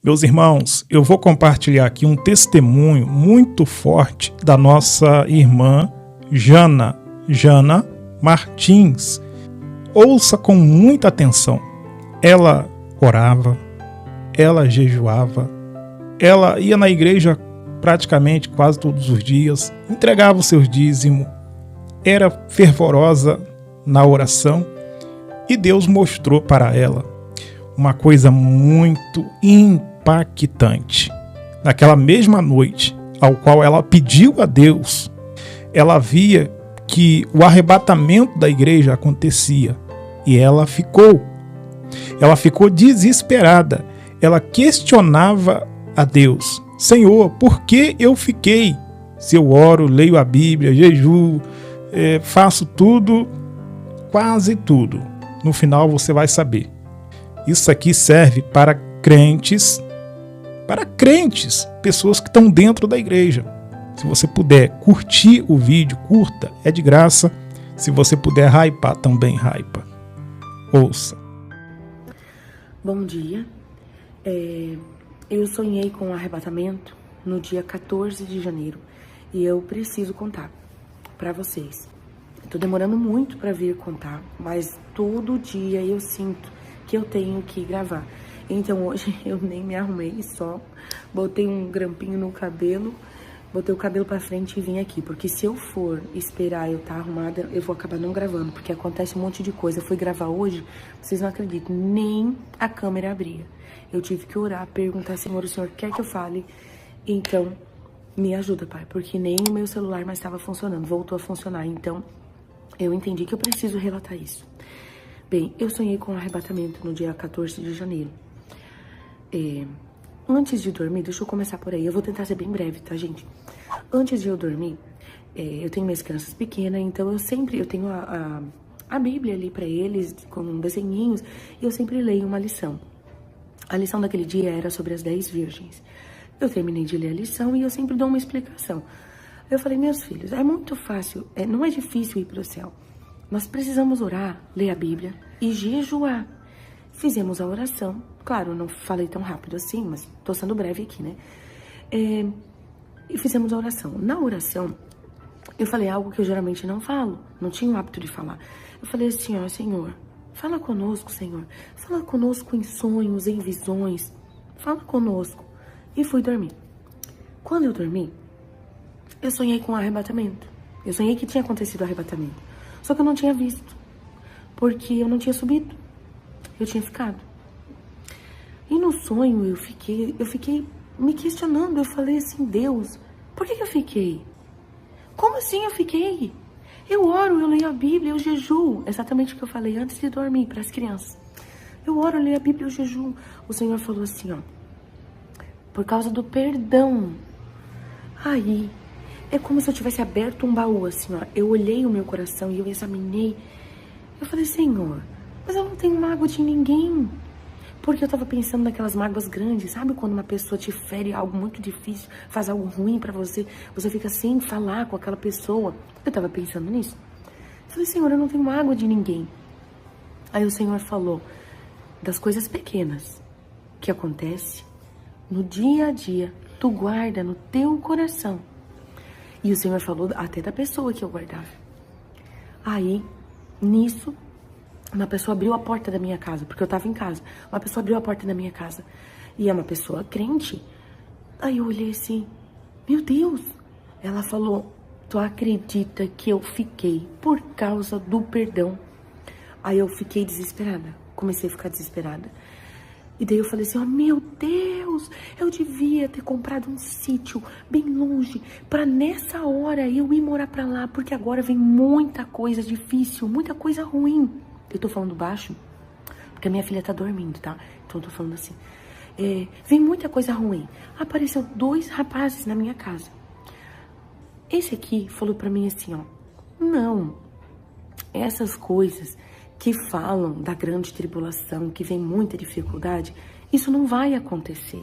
Meus irmãos, eu vou compartilhar aqui um testemunho muito forte da nossa irmã Jana Martins. Ouça com muita atenção. Ela orava, ela jejuava, ela ia na igreja praticamente quase todos os dias, entregava o seu dízimo, era fervorosa na oração e Deus mostrou para ela uma coisa muito impactante. Naquela mesma noite, ao qual ela pediu a Deus, ela via que o arrebatamento da igreja acontecia e ela ficou desesperada. Ela questionava a Deus: Senhor, por que eu fiquei? Se eu oro, leio a Bíblia, jejuo, faço tudo, quase tudo. No final você vai saber. Isso aqui serve para crentes, pessoas que estão dentro da igreja. Se você puder curtir o vídeo, curta, é de graça. Se você puder hypar, também hypa. Ouça. Bom dia. Eu sonhei com o arrebatamento no dia 14 de janeiro e eu preciso contar para vocês. Estou demorando muito para vir contar, mas todo dia eu sinto que eu tenho que gravar. Então hoje eu nem me arrumei, só botei um grampinho no cabelo, botei o cabelo pra frente e vim aqui. Porque se eu for esperar eu estar arrumada, eu vou acabar não gravando, porque acontece um monte de coisa. Eu fui gravar hoje, vocês não acreditam, nem a câmera abria. Eu tive que orar, perguntar: Senhor, o Senhor quer que eu fale? Então, me ajuda, Pai, porque nem o meu celular mais estava funcionando, voltou a funcionar. Então, eu entendi que eu preciso relatar isso. Bem, eu sonhei com o arrebatamento no dia 14 de janeiro. Antes de dormir, deixa eu começar por aí. Eu vou tentar ser bem breve, tá, gente? Antes de eu dormir, eu tenho minhas crianças pequenas, então eu tenho a Bíblia ali pra eles, com desenhinhos, e eu sempre leio uma lição. A lição daquele dia era sobre as 10 virgens. Eu terminei de ler a lição e eu sempre dou uma explicação. Eu falei: meus filhos, é muito fácil, não é difícil ir pro céu. Nós precisamos orar, ler a Bíblia e jejuar. Fizemos a oração. Claro, não falei tão rápido assim, mas tô sendo breve aqui, né? E fizemos a oração. Na oração, eu falei algo que eu geralmente não falo. Não tinha o hábito de falar. Eu falei assim: ó, Senhor, fala conosco, Senhor. Fala conosco em sonhos, em visões. Fala conosco. E fui dormir. Quando eu dormi, eu sonhei com o arrebatamento. Eu sonhei que tinha acontecido o arrebatamento. Só que eu não tinha visto, porque eu não tinha subido, eu tinha ficado. E no sonho eu fiquei me questionando, eu falei assim: Deus, por que eu fiquei? Como assim eu fiquei? Eu oro, eu leio a Bíblia, eu jejuo, exatamente o que eu falei antes de dormir para as crianças. Eu oro, eu leio a Bíblia, eu jejuo. O Senhor falou assim, ó: por causa do perdão. Aí, é como se eu tivesse aberto um baú, assim, ó. Eu olhei o meu coração e eu examinei. Eu falei: Senhor, mas eu não tenho mágoa de ninguém. Porque eu tava pensando naquelas mágoas grandes, sabe? Quando uma pessoa te fere algo muito difícil, faz algo ruim pra você, você fica sem falar com aquela pessoa. Eu tava pensando nisso. Eu falei: Senhor, eu não tenho mágoa de ninguém. Aí o Senhor falou das coisas pequenas que acontece no dia a dia, tu guarda no teu coração. E o Senhor falou até da pessoa que eu guardava. Aí, nisso, uma pessoa abriu a porta da minha casa, porque eu tava em casa. Uma pessoa abriu a porta da minha casa. E é uma pessoa crente. Aí eu olhei assim: meu Deus. Ela falou: tu acredita que eu fiquei por causa do perdão? Aí eu fiquei desesperada. Comecei a ficar desesperada. E daí eu falei assim: ó, meu Deus, eu devia ter comprado um sítio bem longe pra nessa hora eu ir morar pra lá, porque agora vem muita coisa difícil, muita coisa ruim. Eu tô falando baixo porque a minha filha tá dormindo, tá? Então eu tô falando assim: vem muita coisa ruim. Apareceu 2 rapazes na minha casa. Esse aqui falou pra mim assim, ó: não, essas coisas que falam da grande tribulação, que vem muita dificuldade, isso não vai acontecer.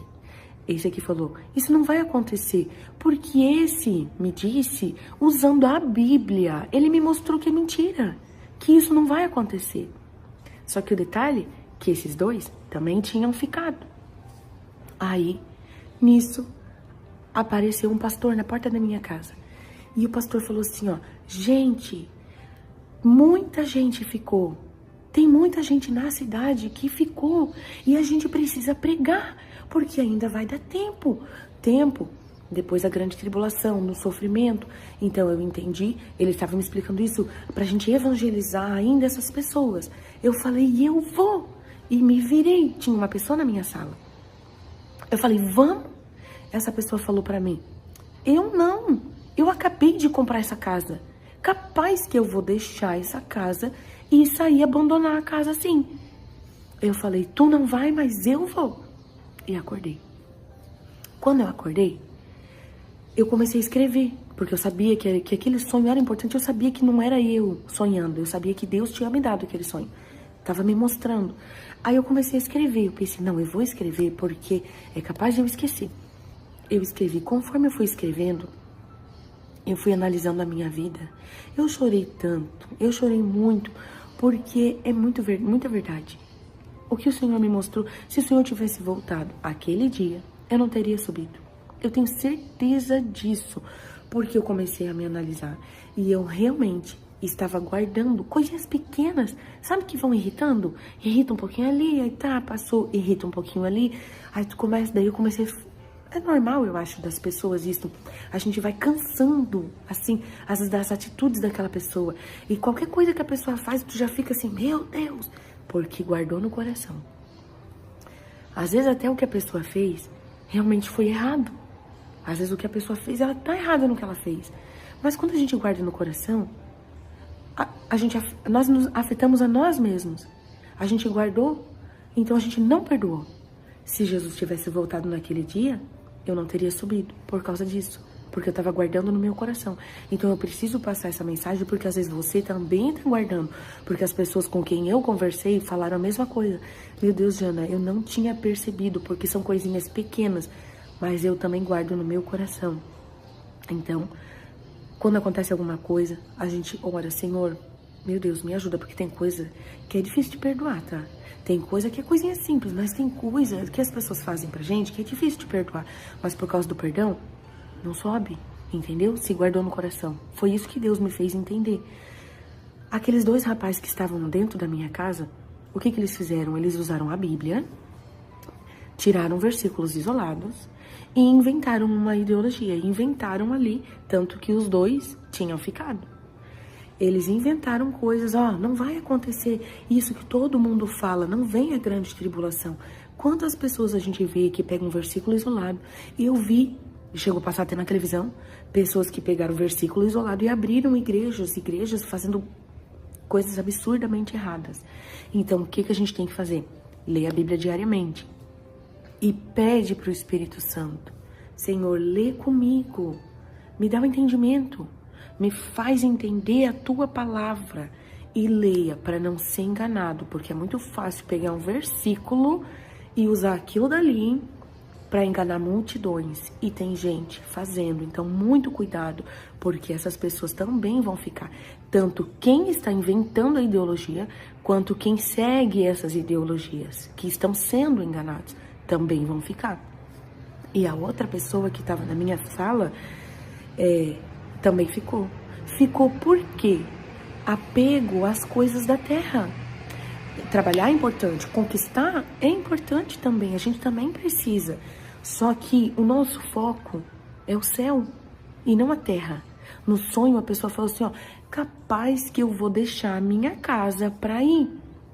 Esse aqui falou: isso não vai acontecer, porque esse me disse usando a Bíblia. Ele me mostrou que é mentira, que isso não vai acontecer. Só que o detalhe, que esses 2 também tinham ficado. Aí, nisso, apareceu um pastor na porta da minha casa. E o pastor falou assim, ó, gente, muita gente ficou. Tem muita gente na cidade que ficou. E a gente precisa pregar, porque ainda vai dar tempo. Depois da grande tribulação, no sofrimento. Então eu entendi, ele estava me explicando isso pra gente evangelizar ainda essas pessoas. Eu falei, eu vou. E me virei. Tinha uma pessoa na minha sala. Eu falei, vamos? Essa pessoa falou pra mim, eu não. Eu acabei de comprar essa casa. Capaz que eu vou deixar essa casa e sair abandonar a casa assim. Eu falei, tu não vai, mas eu vou. E acordei. Quando eu acordei, eu comecei a escrever, porque eu sabia que aquele sonho era importante, eu sabia que não era eu sonhando, eu sabia que Deus tinha me dado aquele sonho, estava me mostrando. Aí eu comecei a escrever, eu pensei, não, eu vou escrever porque é capaz de eu esquecer. Eu escrevi, conforme eu fui escrevendo, eu fui analisando a minha vida, eu chorei tanto, eu chorei muito, porque é muita verdade. O que o Senhor me mostrou, se o Senhor tivesse voltado aquele dia, eu não teria subido. Eu tenho certeza disso, porque eu comecei a me analisar. E eu realmente estava guardando coisinhas pequenas, sabe, que vão irritando? Irrita um pouquinho ali, aí tá, passou, irrita um pouquinho ali. Aí tu começa, daí eu comecei, é normal, eu acho, das pessoas isso. A gente vai cansando, assim, das atitudes daquela pessoa. E qualquer coisa que a pessoa faz, tu já fica assim, meu Deus, porque guardou no coração. Às vezes até o que a pessoa fez realmente foi errado. Às vezes o que a pessoa fez, ela tá errada no que ela fez. Mas quando a gente guarda no coração, nós nos afetamos a nós mesmos. A gente guardou, então a gente não perdoou. Se Jesus tivesse voltado naquele dia, eu não teria subido por causa disso. Porque eu estava guardando no meu coração. Então eu preciso passar essa mensagem, porque às vezes você também está guardando. Porque as pessoas com quem eu conversei falaram a mesma coisa. Meu Deus, Jana, eu não tinha percebido, porque são coisinhas pequenas. Mas eu também guardo no meu coração. Então, quando acontece alguma coisa, a gente ora, Senhor, meu Deus, me ajuda, porque tem coisa que é difícil de perdoar, tá? Tem coisa que é coisinha simples, mas tem coisa que as pessoas fazem pra gente que é difícil de perdoar. Mas por causa do perdão, não sobe, entendeu? Se guardou no coração. Foi isso que Deus me fez entender. Aqueles 2 rapazes que estavam dentro da minha casa, o que eles fizeram? Eles usaram a Bíblia, tiraram versículos isolados, e inventaram uma ideologia, inventaram ali, tanto que os 2 tinham ficado. Eles inventaram coisas, não vai acontecer isso que todo mundo fala, não vem a grande tribulação. Quantas pessoas a gente vê que pegam um versículo isolado? Eu vi, chegou a passar até na televisão, pessoas que pegaram o versículo isolado e abriram igrejas fazendo coisas absurdamente erradas. Então, o que a gente tem que fazer? Ler a Bíblia diariamente. E pede para o Espírito Santo, Senhor, lê comigo, me dá o entendimento, me faz entender a tua palavra e leia para não ser enganado, porque é muito fácil pegar um versículo e usar aquilo dali para enganar multidões, e tem gente fazendo, então muito cuidado, porque essas pessoas também vão ficar, tanto quem está inventando a ideologia, quanto quem segue essas ideologias, que estão sendo enganados, também vão ficar. E a outra pessoa que estava na minha sala também ficou. Ficou por quê? Apego às coisas da terra. Trabalhar é importante, conquistar é importante também, a gente também precisa. Só que o nosso foco é o céu e não a terra. No sonho a pessoa falou assim, capaz que eu vou deixar a minha casa para ir.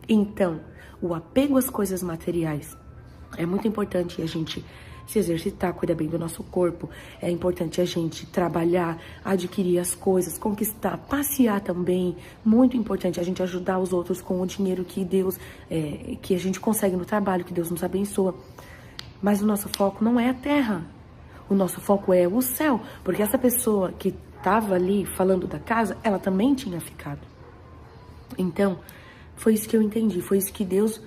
Então, o apego às coisas materiais é muito importante a gente se exercitar, cuidar bem do nosso corpo. É importante a gente trabalhar, adquirir as coisas, conquistar, passear também. Muito importante a gente ajudar os outros com o dinheiro que Deus, que a gente consegue no trabalho, que Deus nos abençoa. Mas o nosso foco não é a terra. O nosso foco é o céu. Porque essa pessoa que estava ali falando da casa, ela também tinha ficado. Então, foi isso que eu entendi, foi isso que Deus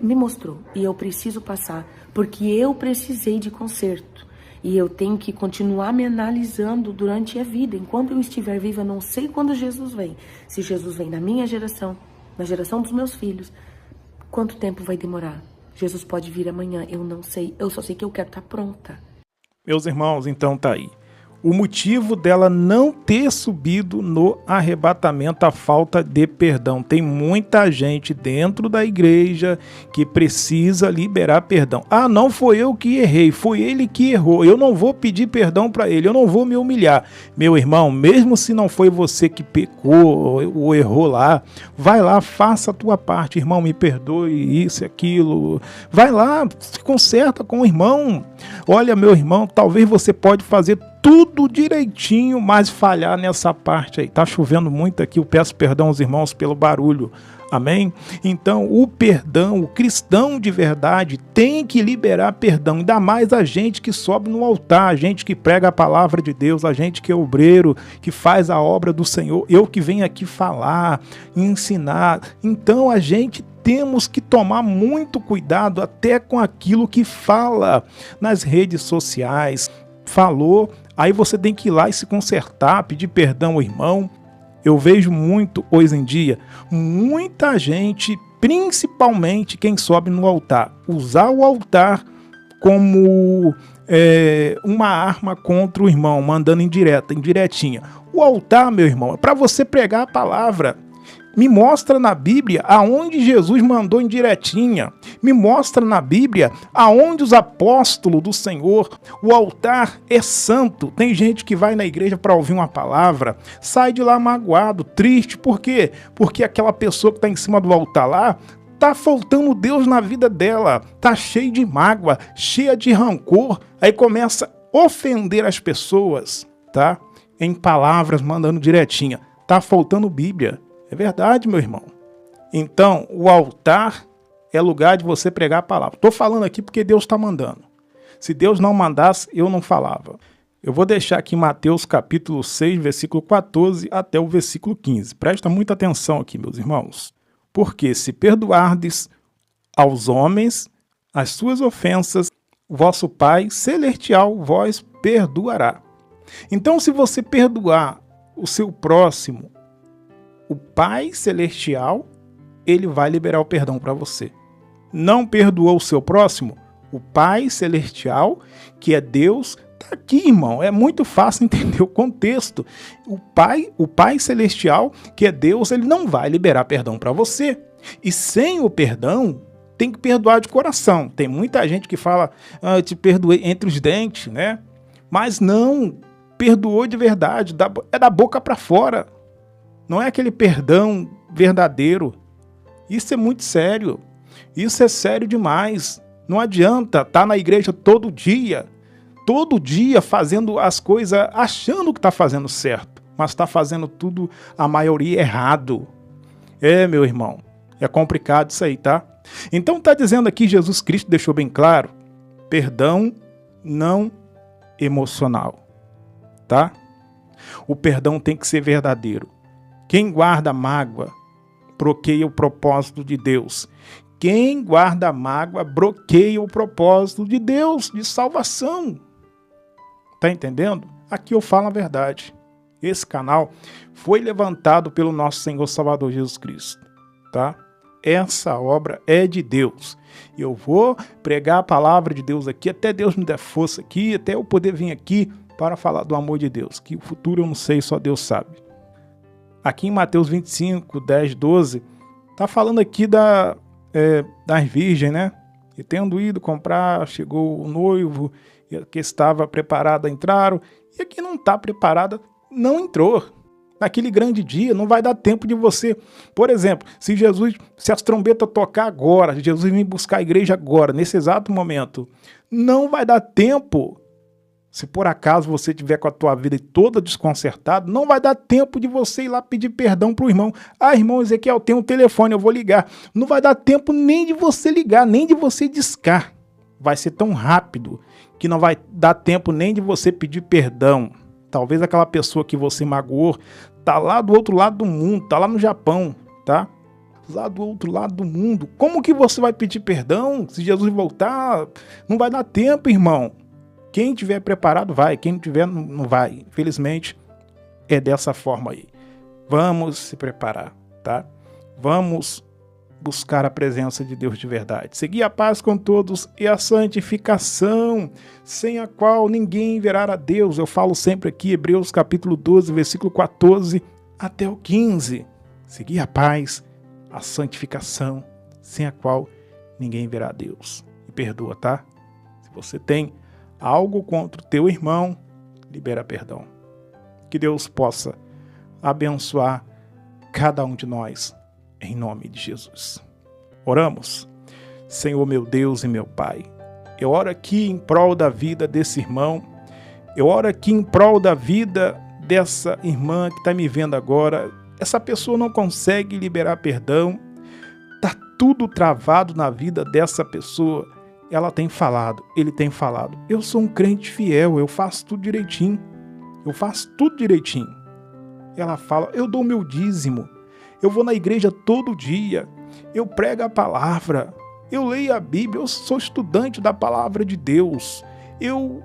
me mostrou. E eu preciso passar, porque eu precisei de conserto. E eu tenho que continuar me analisando durante a vida. Enquanto eu estiver viva, eu não sei quando Jesus vem. Se Jesus vem na minha geração, na geração dos meus filhos, quanto tempo vai demorar? Jesus pode vir amanhã, eu não sei. Eu só sei que eu quero estar pronta. Meus irmãos, então tá aí. O motivo dela não ter subido no arrebatamento, a falta de perdão. Tem muita gente dentro da igreja que precisa liberar perdão. Ah, não foi eu que errei, foi ele que errou. Eu não vou pedir perdão para ele, eu não vou me humilhar. Meu irmão, mesmo se não foi você que pecou ou errou lá, vai lá, faça a tua parte. Irmão, me perdoe isso e aquilo. Vai lá, se conserta com o irmão. Olha, meu irmão, talvez você pode fazer tudo direitinho, mas falhar nessa parte aí. Tá chovendo muito aqui, eu peço perdão aos irmãos pelo barulho. Amém? Então, o perdão, o cristão de verdade tem que liberar perdão, ainda mais a gente que sobe no altar, a gente que prega a palavra de Deus, a gente que é obreiro, que faz a obra do Senhor, eu que venho aqui falar, ensinar. Então, a gente temos que tomar muito cuidado até com aquilo que fala nas redes sociais. Falou, aí você tem que ir lá e se consertar, pedir perdão ao irmão. Eu vejo muito hoje em dia, muita gente, principalmente quem sobe no altar, usar o altar como uma arma contra o irmão, mandando indiretinha. O altar, meu irmão, é para você pregar a palavra. Me mostra na Bíblia aonde Jesus mandou indiretinha. Me mostra na Bíblia aonde os apóstolos do Senhor. O altar é santo. Tem gente que vai na igreja para ouvir uma palavra, sai de lá magoado, triste. Por quê? Porque aquela pessoa que está em cima do altar lá tá faltando Deus na vida dela. Tá cheia de mágoa, cheia de rancor. Aí começa a ofender as pessoas, tá? Em palavras, mandando direitinha. Tá faltando Bíblia. É verdade, meu irmão. Então, o altar é lugar de você pregar a palavra. Estou falando aqui porque Deus está mandando. Se Deus não mandasse, eu não falava. Eu vou deixar aqui Mateus capítulo 6, versículo 14 até o versículo 15. Presta muita atenção aqui, meus irmãos. Porque se perdoardes aos homens as suas ofensas, vosso Pai celestial vos perdoará. Então, se você perdoar o seu próximo, o Pai Celestial, ele vai liberar o perdão para você. Não perdoou o seu próximo? O Pai Celestial, que é Deus, está aqui, irmão. É muito fácil entender o contexto. O Pai Celestial, que é Deus, ele não vai liberar perdão para você. E sem o perdão, tem que perdoar de coração. Tem muita gente que fala, eu te perdoei entre os dentes, né? Mas não, perdoou de verdade, é da boca para fora. Não é aquele perdão verdadeiro. Isso é muito sério. Isso é sério demais. Não adianta estar na igreja todo dia fazendo as coisas achando que está fazendo certo, mas está fazendo tudo, a maioria, errado. Meu irmão, é complicado isso aí, tá? Então está dizendo aqui, Jesus Cristo deixou bem claro, perdão não emocional, tá? O perdão tem que ser verdadeiro. Quem guarda mágoa, bloqueia o propósito de Deus. Quem guarda mágoa, bloqueia o propósito de Deus, de salvação. Tá entendendo? Aqui eu falo a verdade. Esse canal foi levantado pelo nosso Senhor Salvador Jesus Cristo, tá? Essa obra é de Deus. Eu vou pregar a palavra de Deus aqui, até Deus me der força aqui, até eu poder vir aqui para falar do amor de Deus, que o futuro eu não sei, só Deus sabe. Aqui em Mateus 25, 10, 12, está falando aqui das virgens, né? E tendo ido comprar, chegou o noivo, e a que estava preparada entraram, e a que não está preparada não entrou. Naquele grande dia, não vai dar tempo de você... Por exemplo, se as trombetas tocar agora, se Jesus vir buscar a igreja agora, nesse exato momento, não vai dar tempo. Se por acaso você tiver com a tua vida toda desconcertada, não vai dar tempo de você ir lá pedir perdão para o irmão. Ah, irmão Ezequiel, tem um telefone, eu vou ligar. Não vai dar tempo nem de você ligar, nem de você discar. Vai ser tão rápido que não vai dar tempo nem de você pedir perdão. Talvez aquela pessoa que você magoou tá lá do outro lado do mundo, tá lá no Japão, tá? Lá do outro lado do mundo. Como que você vai pedir perdão se Jesus voltar? Não vai dar tempo, irmão. Quem tiver preparado vai, quem não tiver não vai. Infelizmente, é dessa forma aí. Vamos se preparar, tá? Vamos buscar a presença de Deus de verdade. Segui a paz com todos e a santificação, sem a qual ninguém verá a Deus. Eu falo sempre aqui, Hebreus capítulo 12, versículo 14 até o 15. Segui a paz, a santificação, sem a qual ninguém verá a Deus. E perdoa, tá? Se você tem algo contra o teu irmão, libera perdão. Que Deus possa abençoar cada um de nós, em nome de Jesus. Oramos. Senhor meu Deus e meu Pai, eu oro aqui em prol da vida desse irmão, eu oro aqui em prol da vida dessa irmã que está me vendo agora. Essa pessoa não consegue liberar perdão, está tudo travado na vida dessa pessoa. Ela tem falado, ele tem falado, eu sou um crente fiel, eu faço tudo direitinho, Ela fala, eu dou meu dízimo, eu vou na igreja todo dia, eu prego a palavra, eu leio a Bíblia, eu sou estudante da palavra de Deus, eu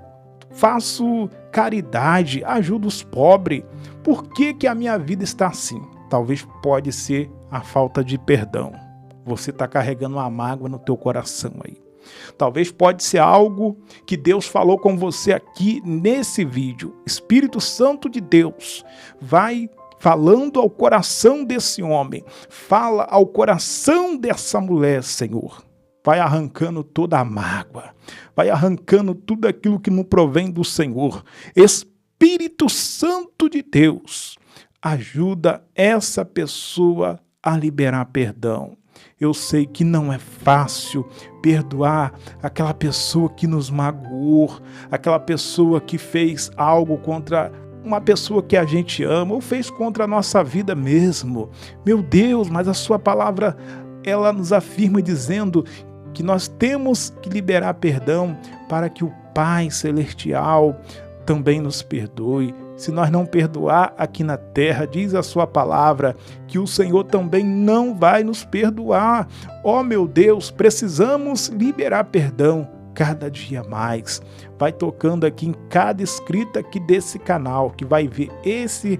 faço caridade, ajudo os pobres. Por que a minha vida está assim? Talvez pode ser a falta de perdão. Você está carregando uma mágoa no teu coração aí. Talvez pode ser algo que Deus falou com você aqui nesse vídeo. Espírito Santo de Deus vai falando ao coração desse homem, fala ao coração dessa mulher, Senhor. Vai arrancando toda a mágoa, vai arrancando tudo aquilo que não provém do Senhor. Espírito Santo de Deus, ajuda essa pessoa a liberar perdão. Eu sei que não é fácil perdoar aquela pessoa que nos magoou, aquela pessoa que fez algo contra uma pessoa que a gente ama, ou fez contra a nossa vida mesmo. Meu Deus, mas a sua palavra, ela nos afirma dizendo que nós temos que liberar perdão para que o Pai Celestial também nos perdoe. Se nós não perdoar aqui na terra, diz a sua palavra, que o Senhor também não vai nos perdoar. Oh meu Deus, precisamos liberar perdão cada dia mais. Vai tocando aqui em cada inscrito aqui desse canal, que vai ver esse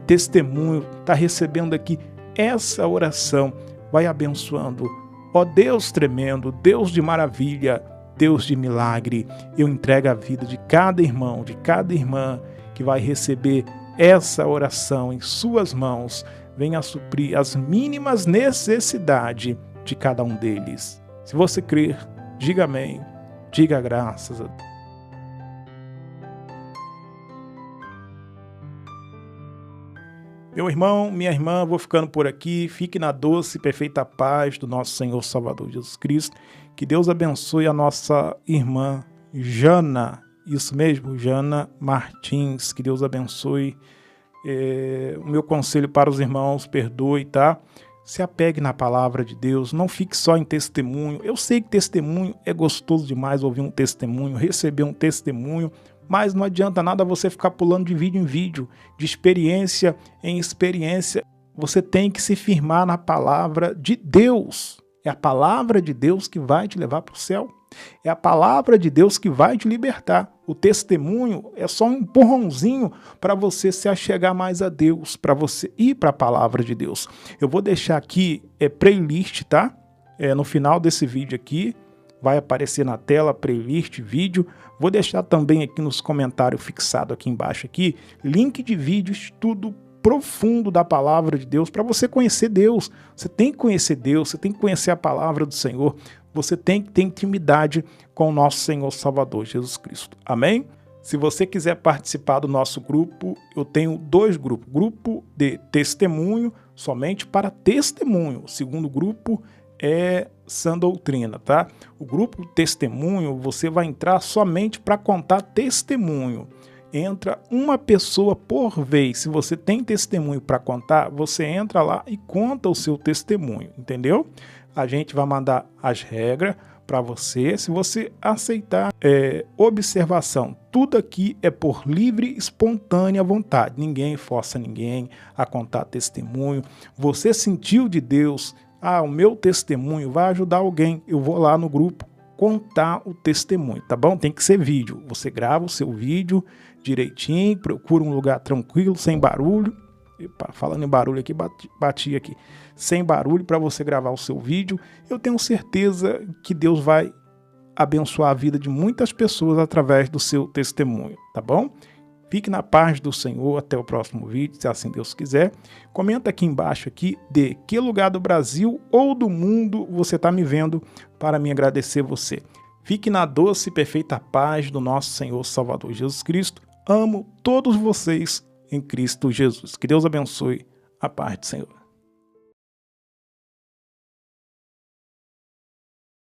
testemunho, está recebendo aqui essa oração, vai abençoando. Ó Deus tremendo, Deus de maravilha, Deus de milagre, eu entrego a vida de cada irmão, de cada irmã que vai receber essa oração em suas mãos. Venha suprir as mínimas necessidades de cada um deles. Se você crer, diga amém, diga graças a Deus. Meu irmão, minha irmã, vou ficando por aqui. Fique na doce e perfeita paz do nosso Senhor Salvador Jesus Cristo. Que Deus abençoe a nossa irmã Jana. Isso mesmo, Jana Martins. Que Deus abençoe. O meu conselho para os irmãos, perdoe, tá? Se apegue na palavra de Deus, não fique só em testemunho. Eu sei que testemunho é gostoso demais, ouvir um testemunho, receber um testemunho, mas não adianta nada você ficar pulando de vídeo em vídeo, de experiência em experiência. Você tem que se firmar na palavra de Deus. É a palavra de Deus que vai te levar para o céu. É a palavra de Deus que vai te libertar. O testemunho é só um empurrãozinho para você se achegar mais a Deus, para você ir para a palavra de Deus. Eu vou deixar aqui playlist, tá? No final desse vídeo aqui, vai aparecer na tela playlist, vídeo. Vou deixar também aqui nos comentários fixado aqui embaixo aqui, link de vídeo, estudo profundo da palavra de Deus, para você conhecer Deus. Você tem que conhecer Deus, você tem que conhecer a palavra do Senhor. Você tem que ter intimidade com o nosso Senhor Salvador Jesus Cristo. Amém? Se você quiser participar do nosso grupo, eu tenho 2 grupos. Grupo de testemunho, somente para testemunho. O segundo grupo é Sã Doutrina, tá? O grupo testemunho, você vai entrar somente para contar testemunho. Entra uma pessoa por vez. Se você tem testemunho para contar, você entra lá e conta o seu testemunho, entendeu? A gente vai mandar as regras para você. Se você aceitar, observação, tudo aqui é por livre e espontânea vontade. Ninguém força ninguém a contar testemunho. Você sentiu de Deus, o meu testemunho vai ajudar alguém. Eu vou lá no grupo contar o testemunho, tá bom? Tem que ser vídeo. Você grava o seu vídeo direitinho, procura um lugar tranquilo, sem barulho, Epa, falando em barulho aqui, bati aqui. Sem barulho para você gravar o seu vídeo. Eu tenho certeza que Deus vai abençoar a vida de muitas pessoas através do seu testemunho, tá bom? Fique na paz do Senhor, até o próximo vídeo, se assim Deus quiser. Comenta aqui embaixo aqui de que lugar do Brasil ou do mundo você está me vendo para me agradecer você. Fique na doce e perfeita paz do nosso Senhor Salvador Jesus Cristo. Amo todos vocês em Cristo Jesus. Que Deus abençoe. A paz do Senhor.